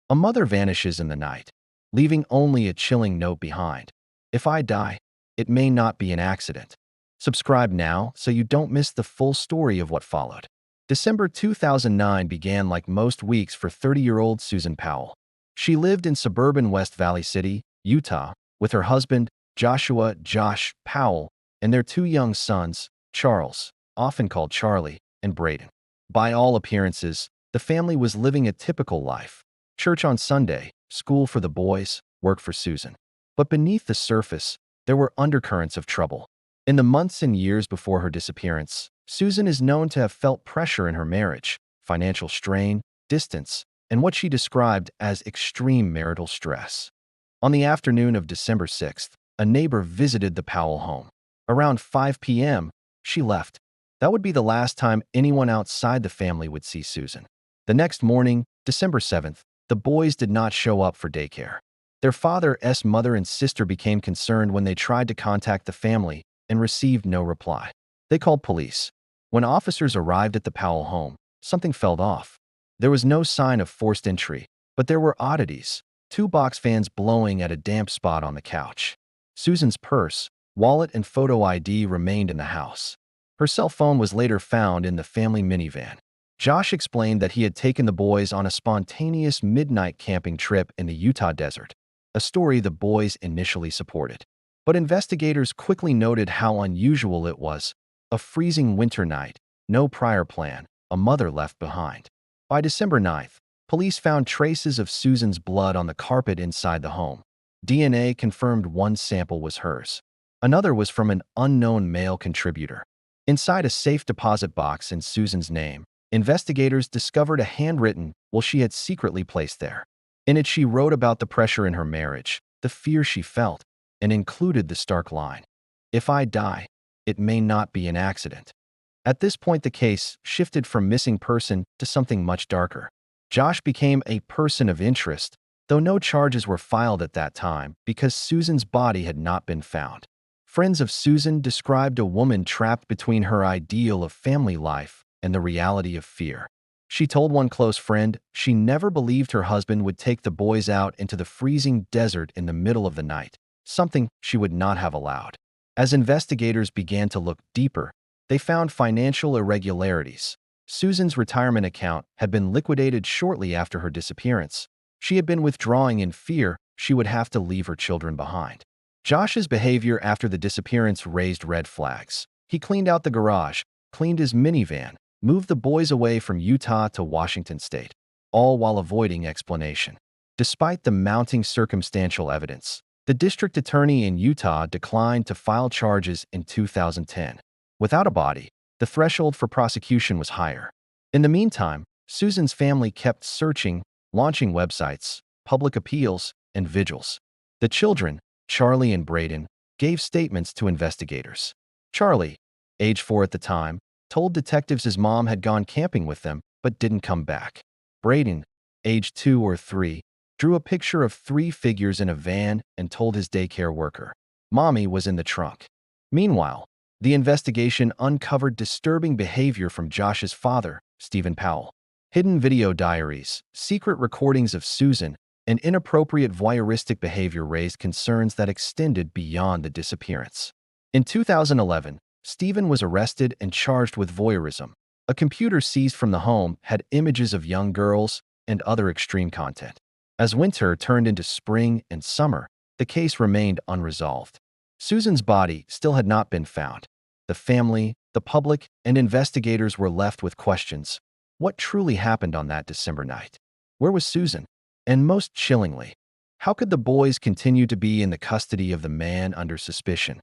A mother vanishes in the night, leaving only a chilling note behind. If I die, it may not be an accident. Subscribe now so you don't miss the full story of what followed. December 2009 began like most weeks for 30-year-old Susan Powell. She lived in suburban West Valley City, Utah, with her husband, Josh Powell, and their two young sons, Charles, often called Charlie, and Braden. By all appearances, the family was living a typical life. Church on Sunday, school for the boys, work for Susan. But beneath the surface, there were undercurrents of trouble. In the months and years before her disappearance, Susan is known to have felt pressure in her marriage, financial strain, distance, and what she described as extreme marital stress. On the afternoon of December 6th, a neighbor visited the Powell home. Around 5 p.m., she left. That would be the last time anyone outside the family would see Susan. The next morning, December 7th, the boys did not show up for daycare. Their father's mother and sister became concerned when they tried to contact the family and received no reply. They called police. When officers arrived at the Powell home, something felt off. There was no sign of forced entry, but there were oddities. 2 box fans blowing at a damp spot on the couch. Susan's purse, wallet, and photo ID remained in the house. Her cell phone was later found in the family minivan. Josh explained that he had taken the boys on a spontaneous midnight camping trip in the Utah desert, a story the boys initially supported. But investigators quickly noted how unusual it was. A freezing winter night, no prior plan, a mother left behind. By December 9th, police found traces of Susan's blood on the carpet inside the home. DNA confirmed one sample was hers. Another was from an unknown male contributor. Inside a safe deposit box in Susan's name, investigators discovered a handwritten will she had secretly placed there. In it, she wrote about the pressure in her marriage, the fear she felt, and included the stark line, "If I die, it may not be an accident." At this point, the case shifted from missing person to something much darker. Josh became a person of interest, though no charges were filed at that time because Susan's body had not been found. Friends of Susan described a woman trapped between her ideal of family life and the reality of fear. She told one close friend she never believed her husband would take the boys out into the freezing desert in the middle of the night, something she would not have allowed. As investigators began to look deeper, they found financial irregularities. Susan's retirement account had been liquidated shortly after her disappearance. She had been withdrawing in fear she would have to leave her children behind. Josh's behavior after the disappearance raised red flags. He cleaned out the garage, cleaned his minivan, moved the boys away from Utah to Washington State, all while avoiding explanation. Despite the mounting circumstantial evidence, the district attorney in Utah declined to file charges in 2010. Without a body, the threshold for prosecution was higher. In the meantime, Susan's family kept searching, launching websites, public appeals, and vigils. The children, Charlie and Braden, gave statements to investigators. Charlie, age 4 at the time, told detectives his mom had gone camping with them but didn't come back. Braden, age 2 or 3, drew a picture of 3 figures in a van and told his daycare worker, "Mommy was in the trunk." Meanwhile, the investigation uncovered disturbing behavior from Josh's father, Susan Powell. Hidden video diaries, secret recordings of Susan, and inappropriate voyeuristic behavior raised concerns that extended beyond the disappearance. In 2011, Stephen was arrested and charged with voyeurism. A computer seized from the home had images of young girls and other extreme content. As winter turned into spring and summer, the case remained unresolved. Susan's body still had not been found. The family, the public, and investigators were left with questions. What truly happened on that December night? Where was Susan? And most chillingly, how could the boys continue to be in the custody of the man under suspicion?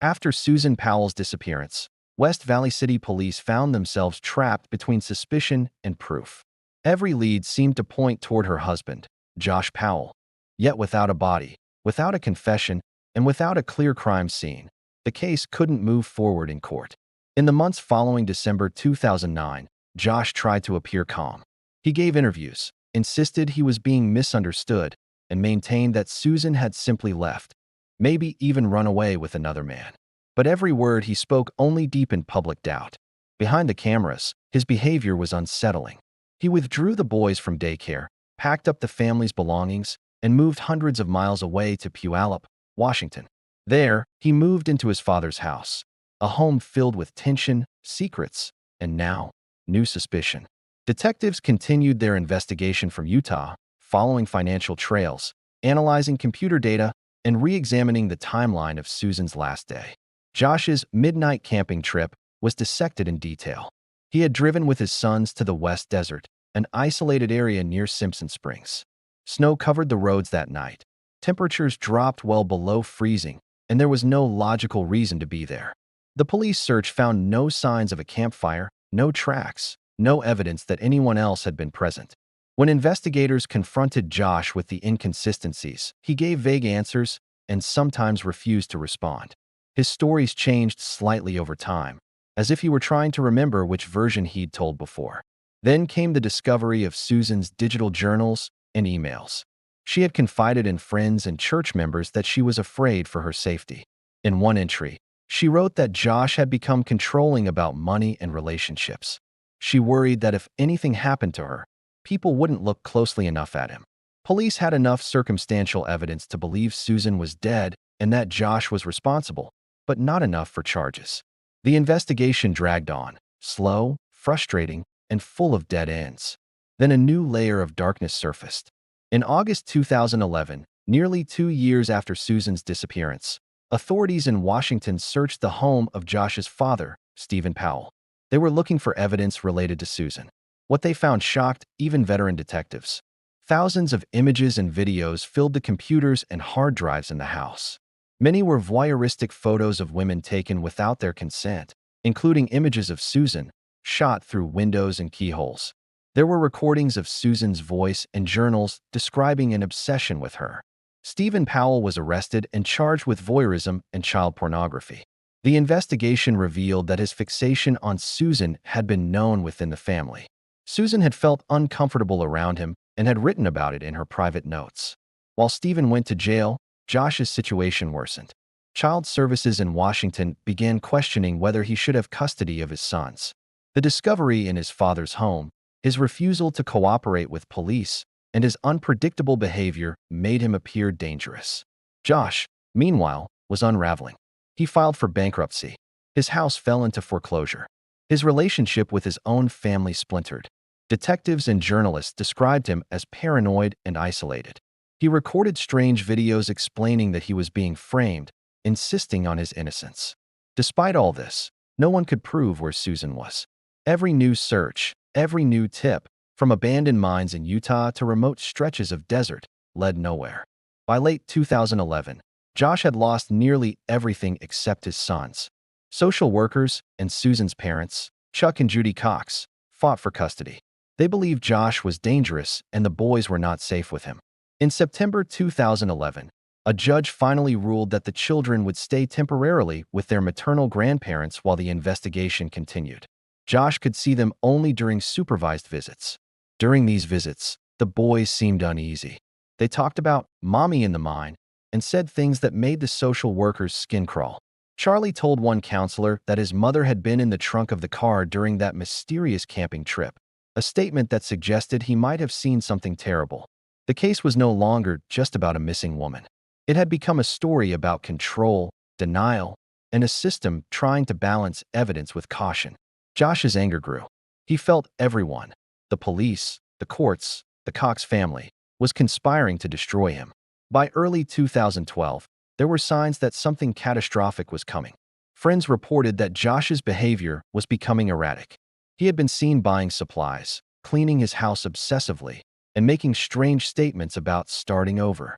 After Susan Powell's disappearance, West Valley City Police found themselves trapped between suspicion and proof. Every lead seemed to point toward her husband, Josh Powell. Yet without a body, without a confession, and without a clear crime scene, the case couldn't move forward in court. In the months following December 2009, Josh tried to appear calm. He gave interviews, insisted he was being misunderstood, and maintained that Susan had simply left, maybe even run away with another man. But every word he spoke only deepened public doubt. Behind the cameras, his behavior was unsettling. He withdrew the boys from daycare, packed up the family's belongings, and moved hundreds of miles away to Puyallup, Washington. There, he moved into his father's house, a home filled with tension, secrets, and now, new suspicion. Detectives continued their investigation from Utah, following financial trails, analyzing computer data, and re-examining the timeline of Susan's last day. Josh's midnight camping trip was dissected in detail. He had driven with his sons to the West Desert, an isolated area near Simpson Springs. Snow covered the roads that night. Temperatures dropped well below freezing, and there was no logical reason to be there. The police search found no signs of a campfire, no tracks, no evidence that anyone else had been present. When investigators confronted Josh with the inconsistencies, he gave vague answers and sometimes refused to respond. His stories changed slightly over time, as if he were trying to remember which version he'd told before. Then came the discovery of Susan's digital journals and emails. She had confided in friends and church members that she was afraid for her safety. In one entry, she wrote that Josh had become controlling about money and relationships. She worried that if anything happened to her, people wouldn't look closely enough at him. Police had enough circumstantial evidence to believe Susan was dead and that Josh was responsible, but not enough for charges. The investigation dragged on, slow, frustrating, and full of dead ends. Then a new layer of darkness surfaced. In August 2011, nearly 2 years after Susan's disappearance, authorities in Washington searched the home of Josh's father, Susan Powell. They were looking for evidence related to Susan. What they found shocked even veteran detectives. Thousands of images and videos filled the computers and hard drives in the house. Many were voyeuristic photos of women taken without their consent, including images of Susan, shot through windows and keyholes. There were recordings of Susan's voice and journals describing an obsession with her. Susan Powell was arrested and charged with voyeurism and child pornography. The investigation revealed that his fixation on Susan had been known within the family. Susan had felt uncomfortable around him and had written about it in her private notes. While Stephen went to jail, Josh's situation worsened. Child Services in Washington began questioning whether he should have custody of his sons. The discovery in his father's home, his refusal to cooperate with police, and his unpredictable behavior made him appear dangerous. Josh, meanwhile, was unraveling. He filed for bankruptcy. His house fell into foreclosure. His relationship with his own family splintered. Detectives and journalists described him as paranoid and isolated. He recorded strange videos explaining that he was being framed, insisting on his innocence. Despite all this, no one could prove where Susan was. Every new search, every new tip, from abandoned mines in Utah to remote stretches of desert, led nowhere. By late 2011, Josh had lost nearly everything except his sons. Social workers and Susan's parents, Chuck and Judy Cox, fought for custody. They believed Josh was dangerous and the boys were not safe with him. In September 2011, a judge finally ruled that the children would stay temporarily with their maternal grandparents while the investigation continued. Josh could see them only during supervised visits. During these visits, the boys seemed uneasy. They talked about "mommy in the mine" and said things that made the social worker's skin crawl. Charlie told one counselor that his mother had been in the trunk of the car during that mysterious camping trip, a statement that suggested he might have seen something terrible. The case was no longer just about a missing woman. It had become a story about control, denial, and a system trying to balance evidence with caution. Josh's anger grew. He felt everyone, the police, the courts, the Cox family, was conspiring to destroy him. By early 2012, there were signs that something catastrophic was coming. Friends reported that Josh's behavior was becoming erratic. He had been seen buying supplies, cleaning his house obsessively, and making strange statements about starting over.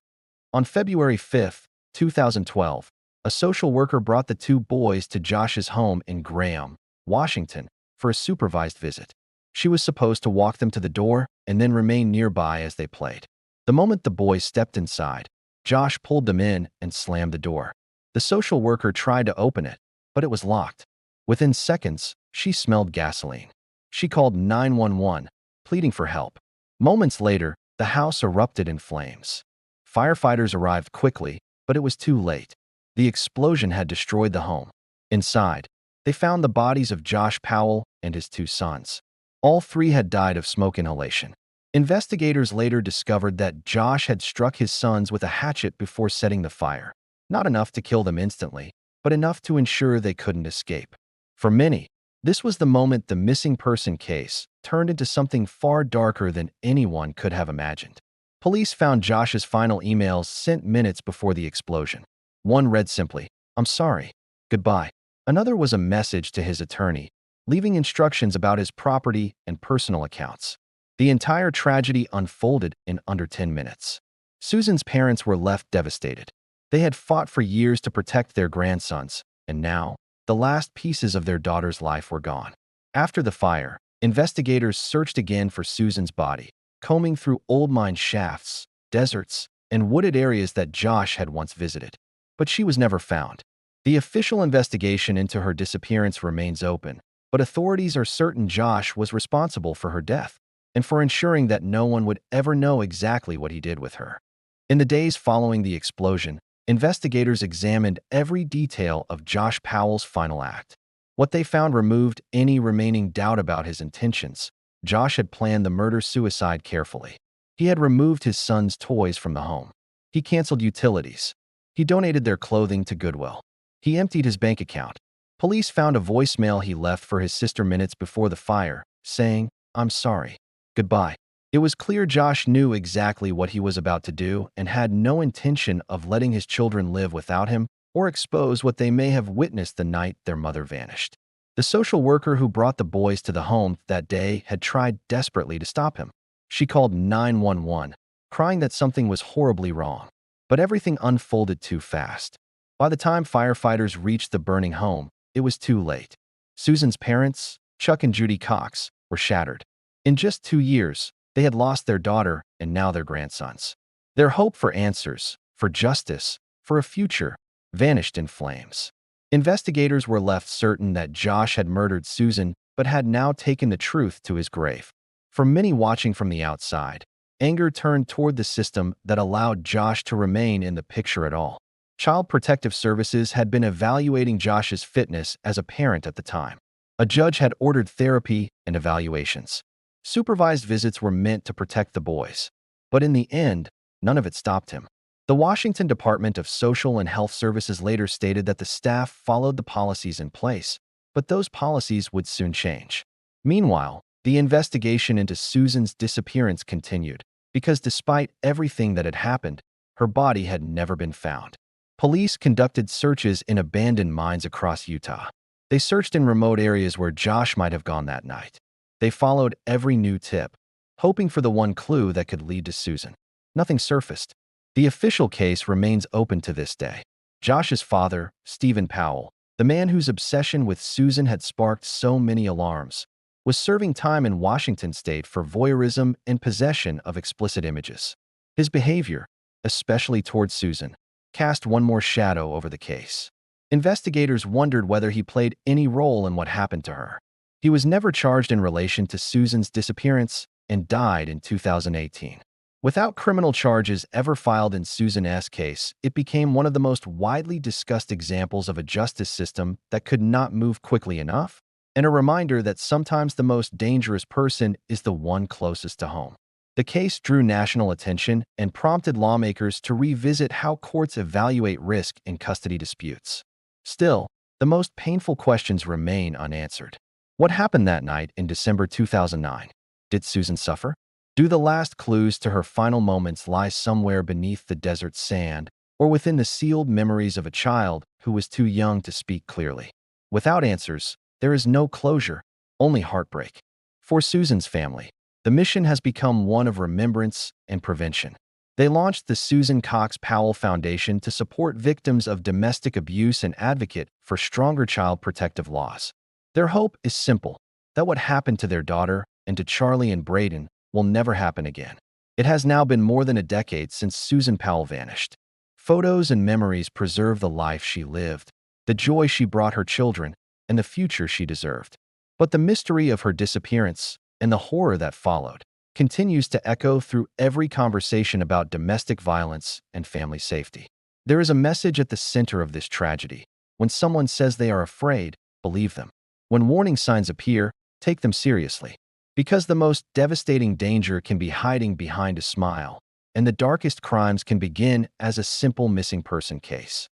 On February 5, 2012, a social worker brought the two boys to Josh's home in Graham, Washington, for a supervised visit. She was supposed to walk them to the door and then remain nearby as they played. The moment the boys stepped inside, Josh pulled them in and slammed the door. The social worker tried to open it, but it was locked. Within seconds, she smelled gasoline. She called 911, pleading for help. Moments later, the house erupted in flames. Firefighters arrived quickly, but it was too late. The explosion had destroyed the home. Inside, they found the bodies of Josh Powell and his two sons. All three had died of smoke inhalation. Investigators later discovered that Josh had struck his sons with a hatchet before setting the fire. Not enough to kill them instantly, but enough to ensure they couldn't escape. For many, this was the moment the missing person case turned into something far darker than anyone could have imagined. Police found Josh's final emails sent minutes before the explosion. One read simply, "I'm sorry. Goodbye." Another was a message to his attorney, leaving instructions about his property and personal accounts. The entire tragedy unfolded in under 10 minutes. Susan's parents were left devastated. They had fought for years to protect their grandsons, and now, the last pieces of their daughter's life were gone. After the fire, investigators searched again for Susan's body, combing through old mine shafts, deserts, and wooded areas that Josh had once visited. But she was never found. The official investigation into her disappearance remains open, but authorities are certain Josh was responsible for her death and for ensuring that no one would ever know exactly what he did with her. In the days following the explosion, investigators examined every detail of Josh Powell's final act. What they found removed any remaining doubt about his intentions. Josh had planned the murder-suicide carefully. He had removed his son's toys from the home. He canceled utilities. He donated their clothing to Goodwill. He emptied his bank account. Police found a voicemail he left for his sister minutes before the fire, saying, "I'm sorry. Goodbye." It was clear Josh knew exactly what he was about to do and had no intention of letting his children live without him or expose what they may have witnessed the night their mother vanished. The social worker who brought the boys to the home that day had tried desperately to stop him. She called 911, crying that something was horribly wrong. But everything unfolded too fast. By the time firefighters reached the burning home, it was too late. Susan's parents, Chuck and Judy Cox, were shattered. In just 2 years, they had lost their daughter and now their grandsons. Their hope for answers, for justice, for a future, vanished in flames. Investigators were left certain that Josh had murdered Susan, but had now taken the truth to his grave. For many watching from the outside, anger turned toward the system that allowed Josh to remain in the picture at all. Child Protective Services had been evaluating Josh's fitness as a parent at the time. A judge had ordered therapy and evaluations. Supervised visits were meant to protect the boys. But in the end, none of it stopped him. The Washington Department of Social and Health Services later stated that the staff followed the policies in place, but those policies would soon change. Meanwhile, the investigation into Susan's disappearance continued, because despite everything that had happened, her body had never been found. Police conducted searches in abandoned mines across Utah. They searched in remote areas where Josh might have gone that night. They followed every new tip, hoping for the one clue that could lead to Susan. Nothing surfaced. The official case remains open to this day. Josh's father, Susan Powell, the man whose obsession with Susan had sparked so many alarms, was serving time in Washington state for voyeurism and possession of explicit images. His behavior, especially towards Susan, cast one more shadow over the case. Investigators wondered whether he played any role in what happened to her. He was never charged in relation to Susan's disappearance and died in 2018. Without criminal charges ever filed in Susan's case, it became one of the most widely discussed examples of a justice system that could not move quickly enough, and a reminder that sometimes the most dangerous person is the one closest to home. The case drew national attention and prompted lawmakers to revisit how courts evaluate risk in custody disputes. Still, the most painful questions remain unanswered. What happened that night in December 2009? Did Susan suffer? Do the last clues to her final moments lie somewhere beneath the desert sand or within the sealed memories of a child who was too young to speak clearly? Without answers, there is no closure, only heartbreak. For Susan's family, the mission has become one of remembrance and prevention. They launched the Susan Cox Powell Foundation to support victims of domestic abuse and advocate for stronger child protective laws. Their hope is simple, that what happened to their daughter and to Charlie and Braden will never happen again. It has now been more than a decade since Susan Powell vanished. Photos and memories preserve the life she lived, the joy she brought her children, and the future she deserved. But the mystery of her disappearance, and the horror that followed, continues to echo through every conversation about domestic violence and family safety. There is a message at the center of this tragedy. When someone says they are afraid, believe them. When warning signs appear, take them seriously. Because the most devastating danger can be hiding behind a smile, and the darkest crimes can begin as a simple missing person case.